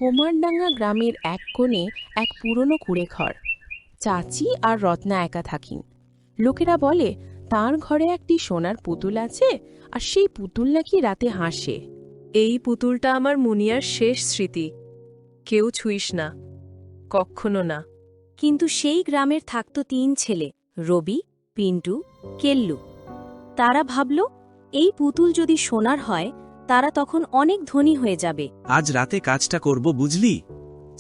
কুমারডাঙ্গা গ্রামের এক কোণে এক পুরনো কুঁড়েঘর। চাচি আর রত্না একা থাকেন। লোকেরা বলে তার ঘরে একটি সোনার পুতুল আছে, আর সেই পুতুল নাকি রাতে হাসে। এই পুতুলটা আমার মুনিয়ার শেষ স্মৃতি। কেউ ছুঁইস না, কক্ষনো না। কিন্তু সেই গ্রামের থাকত 3 ছেলে, রবি, পিন্টু, কেল্লু। তারা ভাবল এই পুতুল যদি সোনার হয় তারা তখন অনেক ধনী হয়ে যাবে। আজ রাতে কাজটা করব, বুঝলি?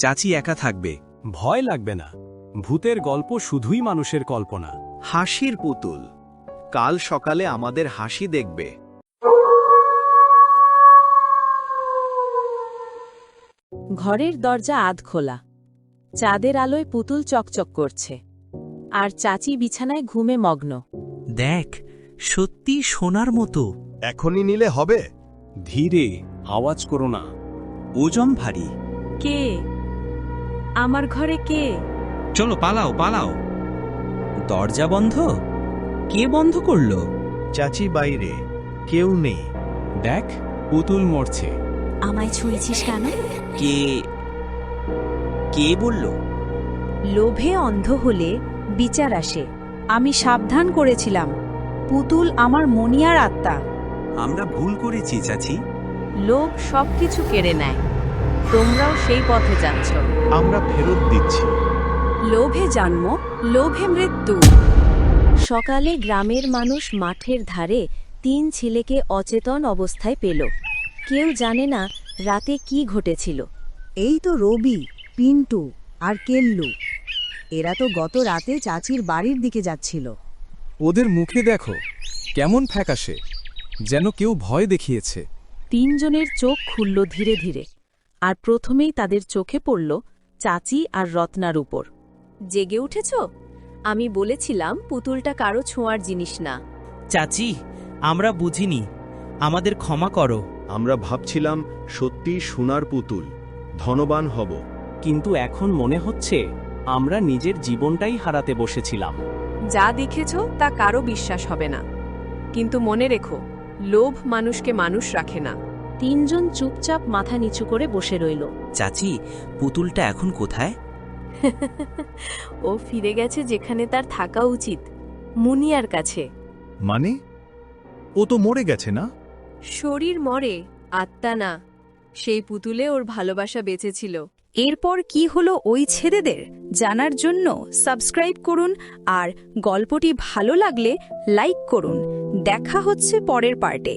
চাচি একা থাকবে। ভয় লাগবে না, ভূতের গল্প শুধুই মানুষের কল্পনা। হাসির পুতুল, কাল সকালে আমাদের হাসি দেখবে। ঘরের দরজা আধ খোলা, চাঁদের আলোয় পুতুল চকচক করছে, আর চাচি বিছানায় ঘুমে মগ্ন। দেখ, সত্যি সোনার মতো। এখনই নিলে হবে? ধীরে, আওয়াজ করো না। ওজন ভারী। কে? আমার ঘরে কে? চলো পালাও পালাও। দরজা বন্ধ? কে বন্ধ করলো? চাচি বাইরে, কেউ নেই। দেখ, পুতুল মরছে। আমায় ছুঁয়েছিস কেন? কে কে বলল? লোভে অন্ধ হলে বিচার আসে। আমি সাবধান করেছিলাম, পুতুল আমার মনিয়ার আত্মা। আমরা ভুল করেছি চাচি। লোভ সবকিছু কেড়ে নেয়। তোমরাও সেই পথে যাচ্ছ। আমরা ফেরত দিচ্ছি। লোভে জন্ম, লোভে মৃত্যু। সকালে গ্রামের মানুষ মাঠের ধারে 3 ছেলেকে অচেতন অবস্থায় পেল। কেউ জানে না রাতে কি ঘটেছিল। এই তো রবি, পিন্টু আর কেল্লু। এরা তো গত রাতে চাচির বাড়ির দিকে যাচ্ছিল। ওদের মুখে দেখো, কেমন ফ্যাকাশে, যেন কেউ ভয় দেখিয়েছে। 3 জনের চোখ খুলল ধীরে ধীরে, আর প্রথমেই তাদের চোখে পড়ল চাচি আর রত্নার উপর। জেগে উঠেছ? আমি বলেছিলাম পুতুলটা কারো ছোঁয়ার জিনিস না। চাচি, আমরা বুঝিনি, আমাদের ক্ষমা করো। আমরা ভাবছিলাম সত্যি সোনার পুতুল, ধনবান হব। কিন্তু এখন মনে হচ্ছে আমরা নিজের জীবনটাই হারাতে বসেছিলাম। যা দেখেছ তা কারো বিশ্বাস হবে না, কিন্তু মনে রেখো, লোভ মানুষকে মানুষ রাখে না। 3 জন চুপচাপ মাথা নিচু করে বসে রইল। চাচি, পুতুলটা এখন কোথায়? ও ফিরে গেছে যেখানে তার থাকা উচিত, মুনিয়ার কাছে। মানে? ও তো মরে গেছে না? শরীর মরে, আত্মা না। সেই পুতুলে ওর ভালোবাসা বেঁচেছিল। এরপর কি হলো ওই ছেলেদের জানার জন্য সাবস্ক্রাইব করুন, আর গল্পটি ভালো লাগলে লাইক করুন। দেখা হচ্ছে পরের পার্টে।